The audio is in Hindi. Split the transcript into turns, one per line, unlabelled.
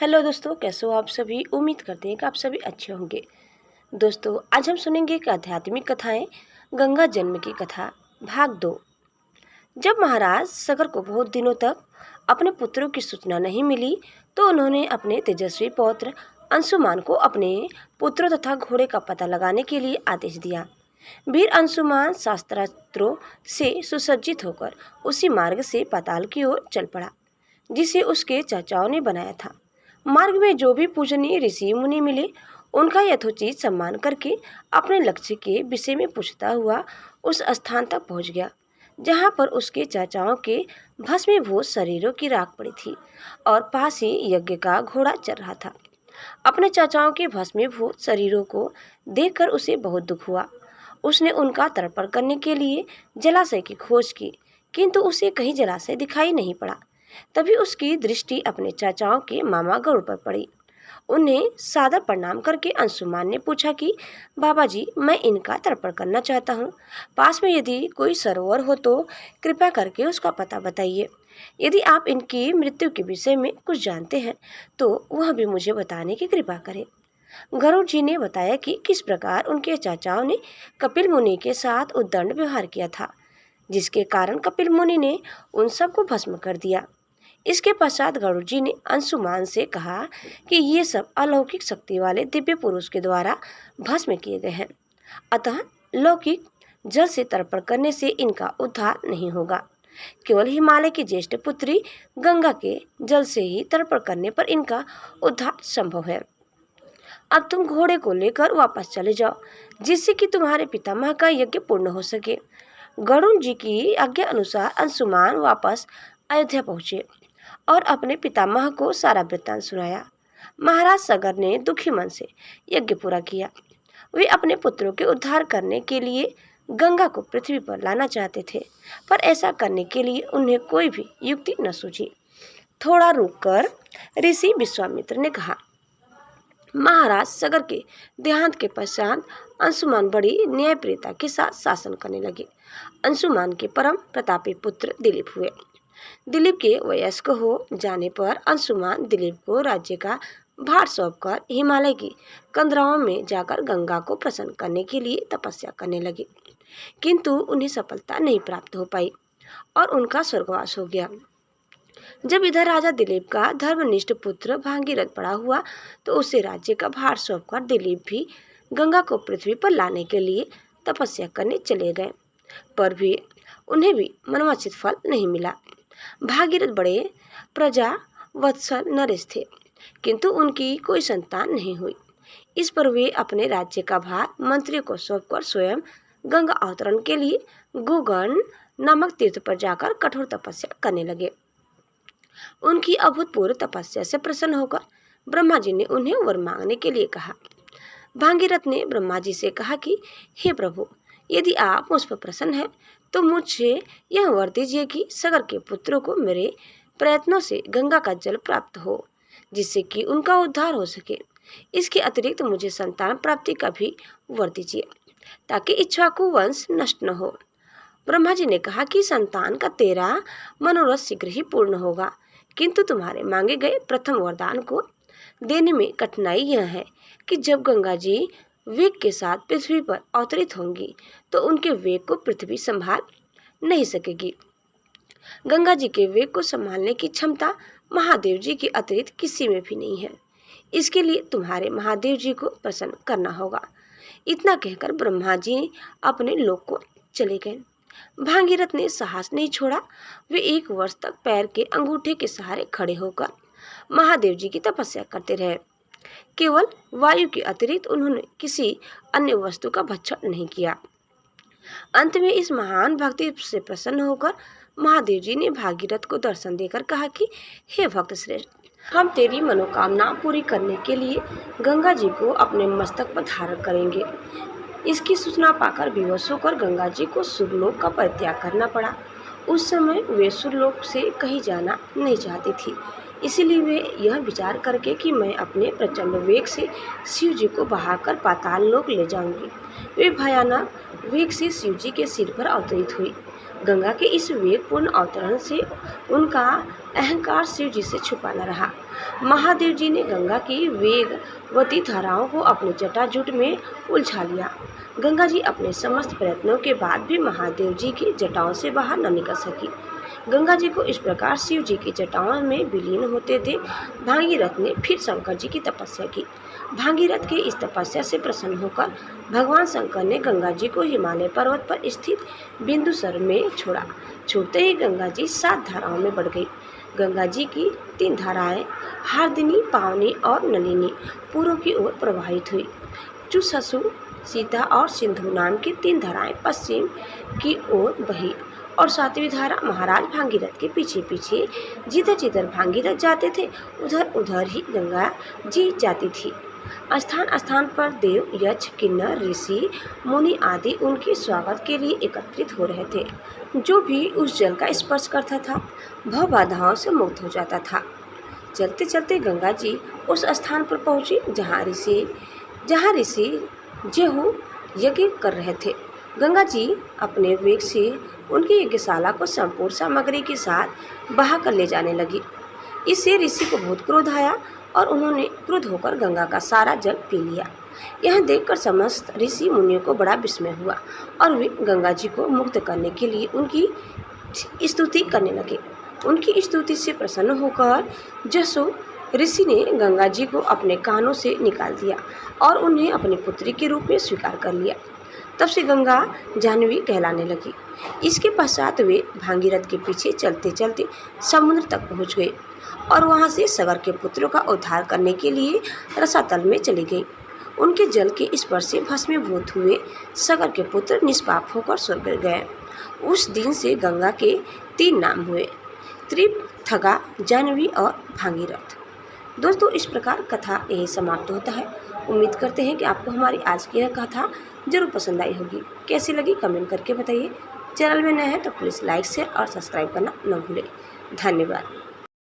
हेलो दोस्तों, कैसे हो आप सभी। उम्मीद करते हैं कि आप सभी अच्छे होंगे। दोस्तों, आज हम सुनेंगे एक आध्यात्मिक कथाएं गंगा जन्म की कथा भाग 2। जब महाराज सगर को बहुत दिनों तक अपने पुत्रों की सूचना नहीं मिली तो उन्होंने अपने तेजस्वी पौत्र अंशुमान को अपने पुत्रों तथा घोड़े का पता लगाने के लिए आदेश दिया। वीर अंशुमान शास्त्रास्त्रों से सुसज्जित होकर उसी मार्ग से पाताल की ओर चल पड़ा जिसे उसके चाचाओं ने बनाया था। मार्ग में जो भी पूजनीय ऋषि मुनि मिले उनका यथोचित सम्मान करके अपने लक्ष्य के विषय में पूछता हुआ उस स्थान तक पहुंच गया जहां पर उसके चाचाओं के भस्मीभूत शरीरों की राख पड़ी थी और पास ही यज्ञ का घोड़ा चल रहा था। अपने चाचाओं के भस्मीभूत शरीरों को देखकर उसे बहुत दुख हुआ। उसने उनका तर्पण करने के लिए जलाशय की खोज की, किंतु उसे कहीं जलाशय दिखाई नहीं पड़ा। तभी उसकी दृष्टि अपने चाचाओं के मामा गरुड़ पर पड़ी। उन्हें सादर प्रणाम करके अंशुमान ने पूछा कि बाबा जी, मैं इनका तर्पण करना चाहता हूँ। पास में यदि कोई सरोवर हो तो कृपया करके उसका पता बताइए। यदि आप इनकी मृत्यु के विषय में कुछ जानते हैं तो वह भी मुझे बताने की कृपा करें। गरुड़ जी ने बताया कि किस प्रकार उनके चाचाओं ने कपिल मुनि के साथ उद्दंड व्यवहार किया था, जिसके कारण कपिल मुनि ने उन सबको भस्म कर दिया। इसके पश्चात गरुड़ जी ने अंशुमान से कहा कि ये सब अलौकिक शक्ति वाले दिव्य पुरुष के द्वारा भस्म किए गए हैं, अतः लौकिक जल से तर्पण करने से इनका उद्धार नहीं होगा। केवल हिमालय की ज्येष्ठ पुत्री गंगा के जल से ही तर्पण करने पर इनका उद्धार संभव है। अब तुम घोड़े को लेकर वापस चले जाओ, जिससे कि तुम्हारे पितामह का यज्ञ पूर्ण हो सके। गरुड़ जी की आज्ञा अनुसार अंशुमान वापस अयोध्या पहुंचे और अपने पितामह को सारा वृत्तांत सुनाया। महाराज सगर ने दुखी मन से यज्ञ पूरा किया। वे अपने पुत्रों के उद्धार करने के लिए गंगा को पृथ्वी पर लाना चाहते थे, पर ऐसा करने के लिए उन्हें कोई भी युक्ति न सूझी। थोड़ा रुककर ऋषि विश्वामित्र ने कहा, महाराज सगर के देहांत के पश्चात अंशुमान बड़ी न्यायप्रियता के साथ शासन करने लगे। अंशुमान के परम प्रतापी पुत्र दिलीप हुए। दिलीप के वयस्क हो जाने पर अंशुमान दिलीप को राज्य का भार सौंपकर हिमालय की कंदराओं में जाकर गंगा को प्रसन्न करने के लिए तपस्या करने लगे, किंतु उन्हें सफलता नहीं प्राप्त हो पाई और उनका स्वर्गवास हो गया। जब इधर राजा दिलीप का धर्मनिष्ठ पुत्र भागीरथ बड़ा हुआ तो उसे राज्य का भार सौंपकर दिलीप भी गंगा को पृथ्वी पर लाने के लिए तपस्या करने चले गए, पर भी उन्हें भी मनवांछित फल नहीं मिला। भागीरथ बड़े प्रजा वत्सल नरेश थे, किंतु उनकी कोई संतान नहीं हुई। इस पर वे अपने राज्य का भार मंत्रियों को सौंपकर स्वयं गंगा अवतरण के लिए गोकर्ण नामक तीर्थ पर जाकर कठोर तपस्या करने लगे। उनकी अभूतपूर्व तपस्या से प्रसन्न होकर ब्रह्मा जी ने उन्हें वर मांगने के लिए कहा। भागीरथ ने ब्रह्मा जी से कहा कि हे प्रभु, यदि आप मुझ पर प्रसन्न हैं तो मुझे यह वर दीजिए कि सगर के पुत्रों को मेरे प्रयत्नों से गंगा का जल प्राप्त हो, जिससे कि उनका उद्धार हो सके। इसके अतिरिक्त मुझे संतान प्राप्ति का भी वर दीजिए, ताकि इक्ष्वाकु वंश नष्ट न हो। ब्रह्मा जी ने कहा कि संतान का तेरा मनोरथ शीघ्र ही पूर्ण होगा, किंतु तुम्हारे मांगे गए प्रथम वरदान को देने में कठिनाई यह है कि जब गंगा जी वेग के साथ पृथ्वी पर अवतरित होंगी तो उनके वेग को पृथ्वी संभाल नहीं सकेगी। गंगा जी के वेग को संभालने की क्षमता महादेव जी के अतिरिक्त किसी में भी नहीं है। इसके लिए तुम्हारे महादेव जी को प्रसन्न करना होगा। इतना कहकर ब्रह्मा जी अपने लोक को चले गए। भागीरथ ने साहस नहीं छोड़ा। वे 1 वर्ष तक पैर के अंगूठे के सहारे खड़े होकर महादेव जी की तपस्या करते रहे। केवल वायु के अतिरिक्त उन्होंने किसी अन्य वस्तु का भक्षण नहीं किया। अंत में इस महान भक्ति से प्रसन्न होकर महादेव जी ने भागीरथ को दर्शन देकर कहा कि हे भक्त श्रेष्ठ, हम तेरी मनोकामना पूरी करने के लिए गंगा जी को अपने मस्तक पर धारण करेंगे। इसकी सूचना पाकर विवश होकर गंगा जी को सुरलोक का परित्याग करना पड़ा। उस समय वे सुरलोक से कहीं जाना नहीं चाहती थी, इसीलिए वे यह विचार करके कि मैं अपने प्रचंड वेग से शिव जी को बहाकर पाताल लोक ले जाऊंगी, वे भयानक वेग से शिव जी के सिर पर अवतरित हुई। गंगा के इस वेगपूर्ण अवतरण से उनका अहंकार शिव जी से छुपा न रहा। महादेव जी ने गंगा की वेगवती धाराओं को अपने जटाजूट में उलझा लिया। गंगा जी अपने समस्त प्रयत्नों के बाद भी महादेव जी की जटाओं से बाहर न निकल सकी। गंगा जी को इस प्रकार शिव जी की जटाओं में विलीन होते देख भागीरथ ने फिर शंकर जी की तपस्या की। भागीरथ के इस तपस्या से प्रसन्न होकर भगवान शंकर ने गंगा जी को हिमालय पर्वत पर स्थित बिंदुसर में छोड़ा। छोड़ते ही गंगा जी 7 धाराओं में बढ़ गई। गंगा जी की 3 धाराएं हार्दिनी, पावनी और नलिनी पूर्व की ओर प्रवाहित हुई। चुससु, सीता और सिंधु नाम की 3 धाराएं पश्चिम की ओर बही और 7वीं धारा महाराज भागीरथ के पीछे पीछे जिधर जिधर भागीरथ जाते थे उधर उधर ही गंगा जी जाती थी। स्थान स्थान पर देव, यक्ष, किन्नर, ऋषि, मुनि आदि उनके स्वागत के लिए एकत्रित हो रहे थे। जो भी उस जल का स्पर्श करता था वह बाधाओं से मुक्त हो जाता था। चलते चलते गंगा जी उस स्थान पर पहुंची जहाँ ऋषि जेहू यज्ञ कर रहे थे। गंगा जी अपने वेग से उनकी यज्ञशाला को संपूर्ण सामग्री के साथ बहा कर ले जाने लगी। इससे ऋषि को बहुत क्रोध आया और उन्होंने क्रुद्ध होकर गंगा का सारा जल पी लिया। यह देखकर समस्त ऋषि मुनियों को बड़ा विस्मय हुआ और वे गंगा जी को मुक्त करने के लिए उनकी स्तुति करने लगे। उनकी स्तुति से प्रसन्न होकर जसो ऋषि ने गंगा जी को अपने कानों से निकाल दिया और उन्हें अपनी पुत्री के रूप में स्वीकार कर लिया। तब से गंगा जाह्नवी कहलाने लगी। इसके पश्चात वे भागीरथ के पीछे चलते चलते समुद्र तक पहुंच गए और वहां से सगर के पुत्रों का उद्धार करने के लिए रसातल में चली गई। उनके जल के स्पर्श से भस्मीभूत हुए सगर के पुत्र निष्पाप होकर स्वर्ग गए। उस दिन से गंगा के 3 नाम हुए, त्रिपथगा, जाह्नवी और भागीरथ। दोस्तों, इस प्रकार कथा यही समाप्त होता है। उम्मीद करते हैं कि आपको हमारी आज की यह कथा जरूर पसंद आई होगी। कैसी लगी कमेंट करके बताइए। चैनल में नए हैं तो प्लीज़ लाइक, शेयर और सब्सक्राइब करना न भूलें। धन्यवाद।